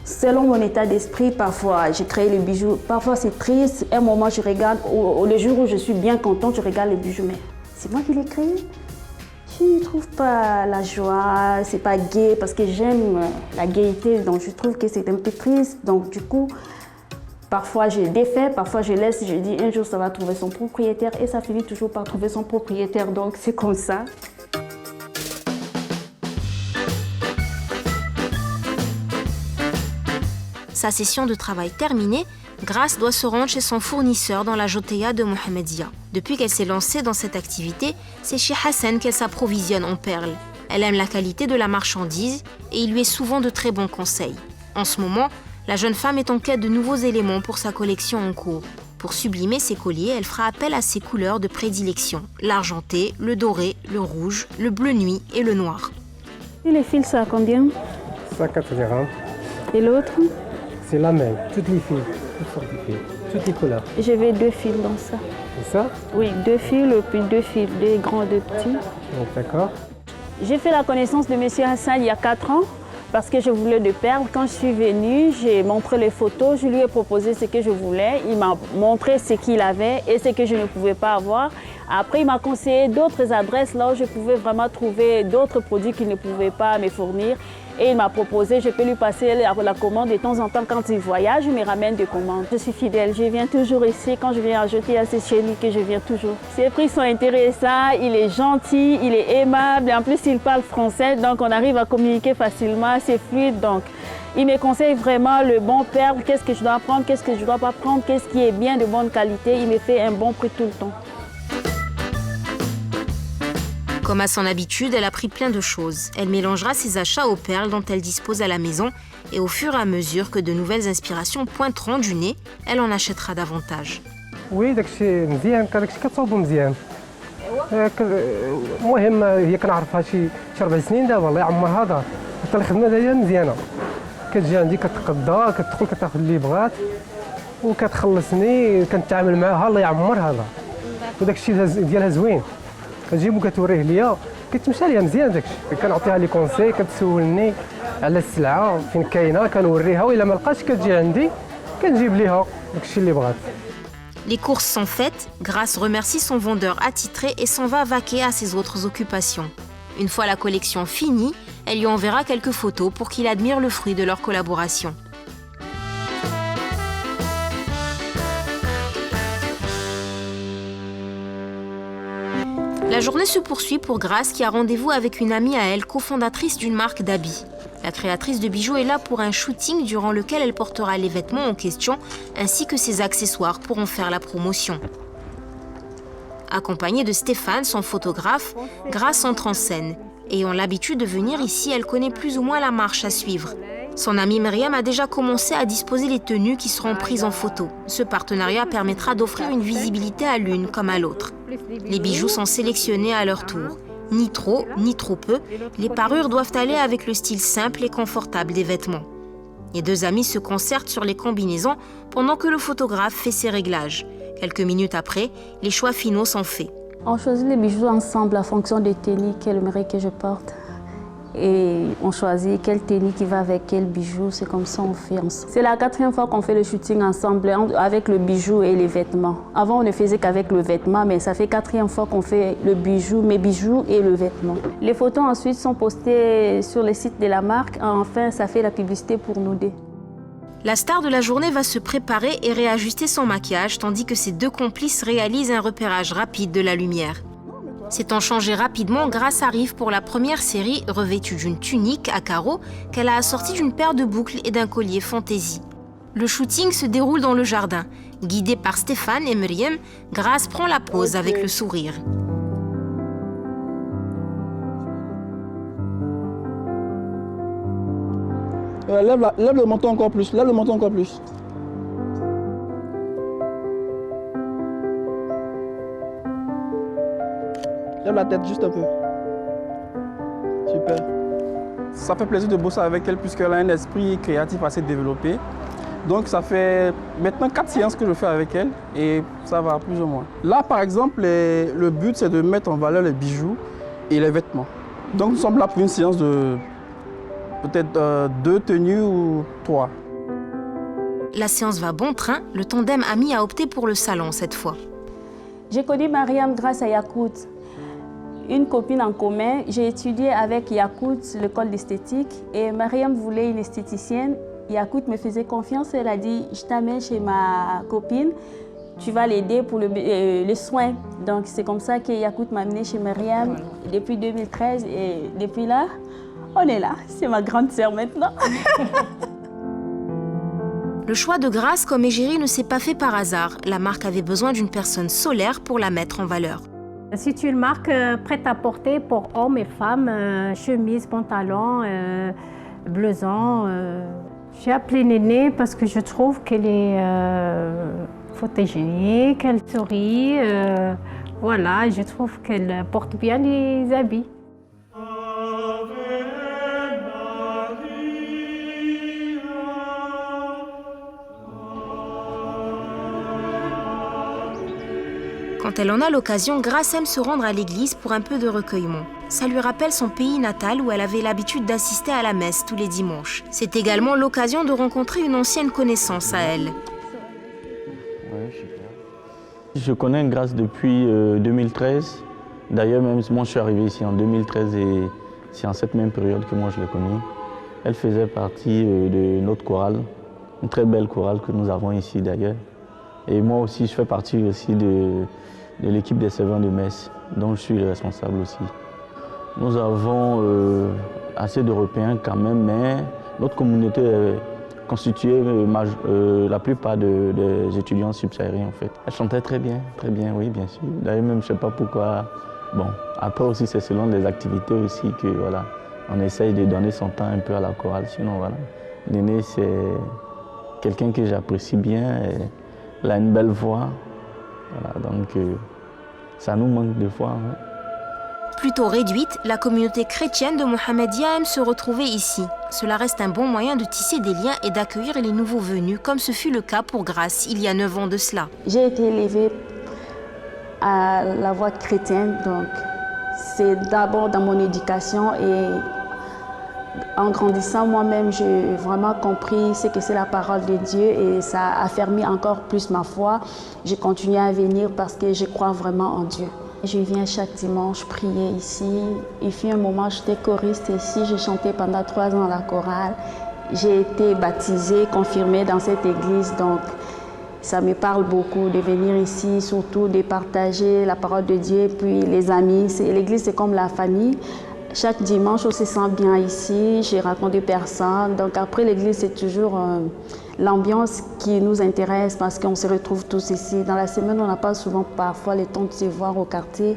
selon mon état d'esprit, parfois je crée les bijoux. Parfois c'est triste, un moment je regarde, ou le jour où je suis bien contente, je regarde les bijoux. Mais c'est moi qui les créé. Je ne trouve pas la joie, c'est pas gai parce que j'aime la gaieté, donc je trouve que c'est un peu triste. Donc du coup, parfois je défais, parfois je laisse, je dis un jour ça va trouver son propriétaire et ça finit toujours par trouver son propriétaire, donc c'est comme ça. Sa session de travail terminée, Grace doit se rendre chez son fournisseur dans la Joteya de Mohamedia. Depuis qu'elle s'est lancée dans cette activité, c'est chez Hassan qu'elle s'approvisionne en perles. Elle aime la qualité de la marchandise et il lui est souvent de très bons conseils. En ce moment, la jeune femme est en quête de nouveaux éléments pour sa collection en cours. Pour sublimer ses colliers, elle fera appel à ses couleurs de prédilection, l'argenté, le doré, le rouge, le bleu nuit et le noir. Et les fils, ça a combien? 180. Et l'autre? C'est la même, toutes les fils, toutes sortes de fils, toutes les couleurs. Je vais 2 fils dans ça. C'est ça? Oui, 2 fils, puis 2 fils, 2 grands, 2 petits. Donc, d'accord. J'ai fait la connaissance de M. Hassan il y a 4 ans. parce que je voulais des perles. Quand je suis venue, j'ai montré les photos, je lui ai proposé ce que je voulais. Il m'a montré ce qu'il avait et ce que je ne pouvais pas avoir. Après, il m'a conseillé d'autres adresses là où je pouvais vraiment trouver d'autres produits qu'il ne pouvait pas me fournir. Et il m'a proposé, je peux lui passer la commande de temps en temps quand il voyage, il me ramène des commandes. Je suis fidèle, je viens toujours ici. Quand je viens acheter, c'est chez lui que je viens toujours. Ses prix sont intéressants, il est gentil, il est aimable. Et en plus, il parle français, donc on arrive à communiquer facilement, c'est fluide. Donc, il me conseille vraiment le bon perle, qu'est-ce que je dois prendre, qu'est-ce que je ne dois pas prendre, qu'est-ce qui est bien de bonne qualité. Il me fait un bon prix tout le temps. Comme à son habitude, elle a pris plein de choses. Elle mélangera ses achats aux perles dont elle dispose à la maison et au fur et à mesure que de nouvelles inspirations pointeront du nez, elle en achètera davantage. وي داكشي مزيان داكشي كتصاوبو مزيان المهم هي كنعرفها شي 4 سنين دابا الله يعمرها دار حتى الخدمه ديالها مزيانه كتجي عندي كتقضى كتدخل كتاخذ اللي بغات وكتخلصني كنتعامل معاها الله يعمرها دار وداكشي ديالها زوين كتجيب وكتوريه ليا كتمشى ليا مزيان داكشي كنعطيها لي كونساي كتسولني على السلعه فين كاينه كنوريها والا ما لقاش كتجي عندي كنجيب ليها داكشي اللي بغات. Les courses sont faites, Grace remercie son vendeur attitré et s'en va vaquer à ses autres occupations. Une fois la collection finie, elle lui enverra quelques photos pour qu'il admire le fruit de leur collaboration. La journée se poursuit pour Grace qui a rendez-vous avec une amie à elle, cofondatrice d'une marque d'habits. La créatrice de bijoux est là pour un shooting durant lequel elle portera les vêtements en question ainsi que ses accessoires pour en faire la promotion. Accompagnée de Stéphane, son photographe, Grace entre en scène. Ayant l'habitude de venir ici, elle connaît plus ou moins la marche à suivre. Son amie Myriam a déjà commencé à disposer les tenues qui seront prises en photo. Ce partenariat permettra d'offrir une visibilité à l'une comme à l'autre. Les bijoux sont sélectionnés à leur tour. Ni trop, ni trop peu, les parures doivent aller avec le style simple et confortable des vêtements. Les deux amis se concertent sur les combinaisons pendant que le photographe fait ses réglages. Quelques minutes après, les choix finaux sont faits. On choisit les bijoux ensemble en fonction des tenues qu'elle aimerait que je porte. Et on choisit quelle tenue qui va avec quel bijou, c'est comme ça on fait ensemble. C'est la 4e fois qu'on fait le shooting ensemble avec le bijou et les vêtements. Avant on ne faisait qu'avec le vêtement, mais ça fait 4e fois qu'on fait le bijou, mes bijoux et le vêtement. Les photos ensuite sont postées sur le site de la marque. Enfin, ça fait la publicité pour nous deux. La star de la journée va se préparer et réajuster son maquillage, tandis que ses deux complices réalisent un repérage rapide de la lumière. S'étant changée rapidement, Grace arrive pour la première série revêtue d'une tunique à carreaux qu'elle a assortie d'une paire de boucles et d'un collier fantaisie. Le shooting se déroule dans le jardin. Guidée par Stéphane et Myriam, Grace prend la pose avec le sourire. Lève le menton encore plus, lève le menton encore plus. Lève la tête juste un peu. Super. Ça fait plaisir de bosser avec elle puisqu'elle a un esprit créatif assez développé. Donc ça fait maintenant 4 séances que je fais avec elle et ça va plus ou moins. Là par exemple, le but c'est de mettre en valeur les bijoux et les vêtements. Donc nous sommes là pour une séance de peut-être 2 tenues ou 3. La séance va bon train, le tandem ami a opté pour le salon cette fois. J'ai connu Myriam grâce à Yakout. Une copine en commun, j'ai étudié avec Yakout l'école d'esthétique et Myriam voulait une esthéticienne. Yakout me faisait confiance, elle a dit je t'amène chez ma copine, tu vas l'aider pour les soins. Donc c'est comme ça que Yakout m'a amenée chez Myriam depuis 2013 et depuis là, on est là, c'est ma grande sœur maintenant. Le choix de Grace comme égérie ne s'est pas fait par hasard. La marque avait besoin d'une personne solaire pour la mettre en valeur. C'est une marque prête à porter pour hommes et femmes, chemise, pantalon, blouson. J'ai appelé Néné parce que je trouve qu'elle est photogénique, elle sourit. Voilà, je trouve qu'elle porte bien les habits. Quand elle en a l'occasion, Grace aime se rendre à l'église pour un peu de recueillement. Ça lui rappelle son pays natal où elle avait l'habitude d'assister à la messe tous les dimanches. C'est également l'occasion de rencontrer une ancienne connaissance à elle. Je connais Grace depuis 2013. D'ailleurs, même moi, je suis arrivé ici en 2013 et c'est en cette même période que moi je l'ai connue. Elle faisait partie de notre chorale, une très belle chorale que nous avons ici d'ailleurs. Et moi aussi, je fais partie aussi de l'équipe des servants de messe, dont je suis le responsable aussi. Nous avons assez d'Européens quand même, mais notre communauté est constituée la plupart des étudiants subsahariens en fait. Elle chantait très bien, oui, bien sûr. D'ailleurs, même je ne sais pas pourquoi. Bon, après aussi, c'est selon les activités aussi que voilà, on essaye de donner son temps un peu à la chorale. Sinon, voilà, Néné, c'est quelqu'un que j'apprécie bien. Elle a une belle voix. Voilà, donc, ça nous manque des fois. Hein. Plutôt réduite, la communauté chrétienne de Mohammedia aime se retrouver ici. Cela reste un bon moyen de tisser des liens et d'accueillir les nouveaux venus, comme ce fut le cas pour Grace il y a 9 ans de cela. J'ai été élevée à la voie chrétienne, donc c'est d'abord dans mon éducation et en grandissant moi-même, j'ai vraiment compris ce que c'est la parole de Dieu et ça a affermi encore plus ma foi. J'ai continué à venir parce que je crois vraiment en Dieu. Je viens chaque dimanche prier ici. Il fut un moment, j'étais choriste ici, j'ai chanté pendant 3 ans à la chorale. J'ai été baptisée, confirmée dans cette église, donc ça me parle beaucoup de venir ici, surtout de partager la parole de Dieu, puis les amis. L'église, c'est comme la famille. Chaque dimanche, on se sent bien ici, je rencontre des personnes. Donc après, l'église, c'est toujours l'ambiance qui nous intéresse parce qu'on se retrouve tous ici. Dans la semaine, on n'a pas souvent parfois le temps de se voir au quartier,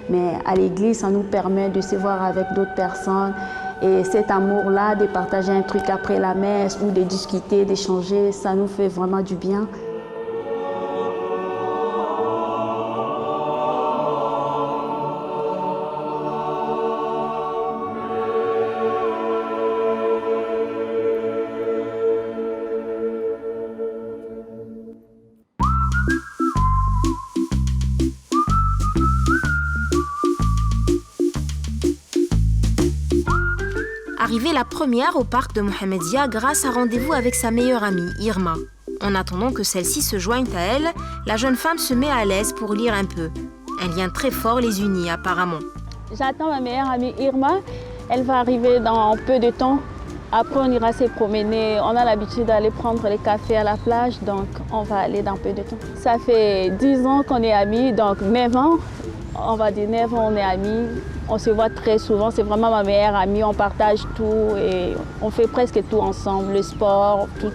mais à l'église, ça nous permet de se voir avec d'autres personnes. Et cet amour-là, de partager un truc après la messe ou de discuter, d'échanger, ça nous fait vraiment du bien. Arrivée la première au parc de Mohammedia, Grace a rendez-vous avec sa meilleure amie, Irma. En attendant que celle-ci se joigne à elle, la jeune femme se met à l'aise pour lire un peu. Un lien très fort les unit apparemment. J'attends ma meilleure amie Irma. Elle va arriver dans peu de temps. Après, on ira se promener. On a l'habitude d'aller prendre les cafés à la plage, donc on va aller dans peu de temps. Ça fait 10 ans qu'on est amis, donc 9 ans. On va dire 9 ans on est amis. On se voit très souvent, c'est vraiment ma meilleure amie, on partage tout et on fait presque tout ensemble, le sport, tout.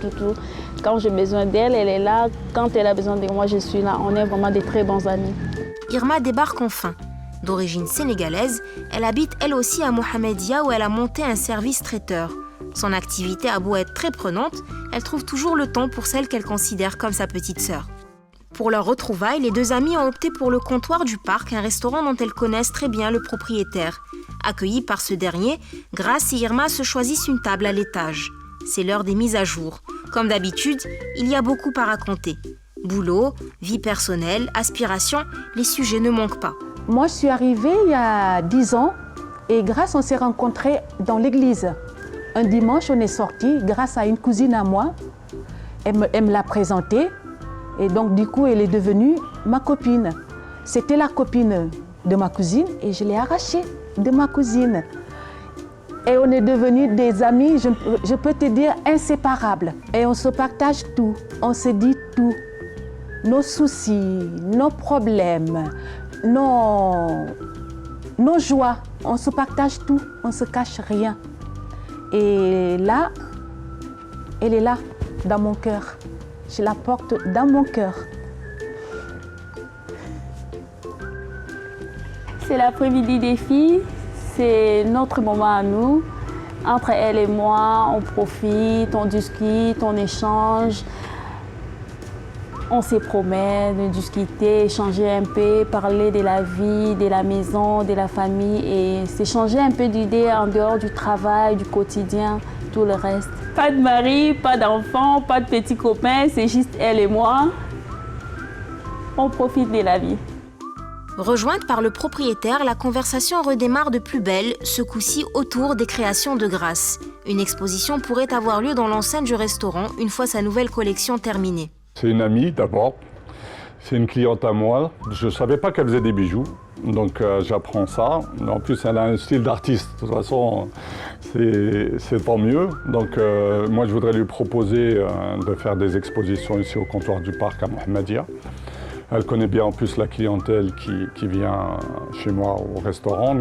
Quand j'ai besoin d'elle, elle est là. Quand elle a besoin de moi, je suis là. On est vraiment des très bons amis. Irma débarque enfin. D'origine sénégalaise, elle habite elle aussi à Mohammedia où elle a monté un service traiteur. Son activité a beau être très prenante, elle trouve toujours le temps pour celle qu'elle considère comme sa petite sœur. Pour leur retrouvaille, les deux amies ont opté pour le comptoir du parc, un restaurant dont elles connaissent très bien le propriétaire. Accueillies par ce dernier, Grace et Irma se choisissent une table à l'étage. C'est l'heure des mises à jour. Comme d'habitude, il y a beaucoup à raconter. Boulot, vie personnelle, aspiration, les sujets ne manquent pas. Moi, je suis arrivée il y a 10 ans et Grace, on s'est rencontrés dans l'église. Un dimanche, on est sortis grâce à une cousine à moi. Elle me l'a présentée. Et donc, du coup, elle est devenue ma copine. C'était la copine de ma cousine et je l'ai arrachée de ma cousine. Et on est devenus des amis, je peux te dire, inséparables. Et on se partage tout, on se dit tout. Nos soucis, nos problèmes, nos joies, on se partage tout, on ne se cache rien. Et là, elle est là, dans mon cœur. Je la porte dans mon cœur. C'est l'après-midi des filles, c'est notre moment à nous. Entre elle et moi, on profite, on discute, on échange. On se promène, discuter, échanger un peu, parler de la vie, de la maison, de la famille et s'échanger un peu d'idées en dehors du travail, du quotidien, tout le reste. Pas de mari, pas d'enfants, pas de petits copains, c'est juste elle et moi. On profite de la vie. Rejointe par le propriétaire, la conversation redémarre de plus belle, ce coup-ci autour des créations de Grace. Une exposition pourrait avoir lieu dans l'enceinte du restaurant une fois sa nouvelle collection terminée. C'est une amie d'abord, c'est une cliente à moi. Je ne savais pas qu'elle faisait des bijoux, donc j'apprends ça. En plus, elle a un style d'artiste, de toute façon, c'est tant mieux. Donc moi, je voudrais lui proposer de faire des expositions ici au comptoir du parc à Mohammedia. Elle connaît bien en plus la clientèle qui vient chez moi au restaurant.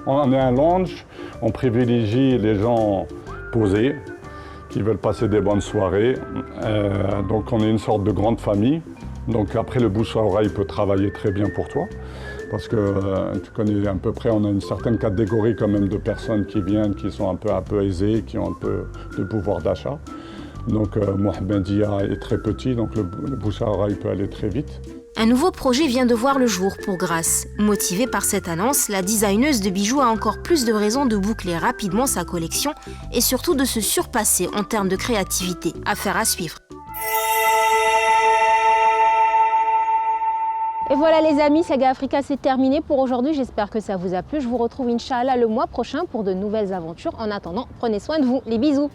On est un lounge, on privilégie les gens posés, qui veulent passer des bonnes soirées. Donc on est une sorte de grande famille. Donc après, le bouche à oreille peut travailler très bien pour toi. Parce que tu connais à peu près, on a une certaine catégorie quand même de personnes qui viennent, qui sont un peu aisées, qui ont un peu de pouvoir d'achat. Donc Mohammedia est très petit, donc le bouche à oreille peut aller très vite. Un nouveau projet vient de voir le jour pour Grace. Motivée par cette annonce, la designeuse de bijoux a encore plus de raisons de boucler rapidement sa collection et surtout de se surpasser en termes de créativité. Affaire à suivre. Et voilà les amis, Saga Africa c'est terminé pour aujourd'hui. J'espère que ça vous a plu. Je vous retrouve Inch'Allah le mois prochain pour de nouvelles aventures. En attendant, prenez soin de vous. Les bisous.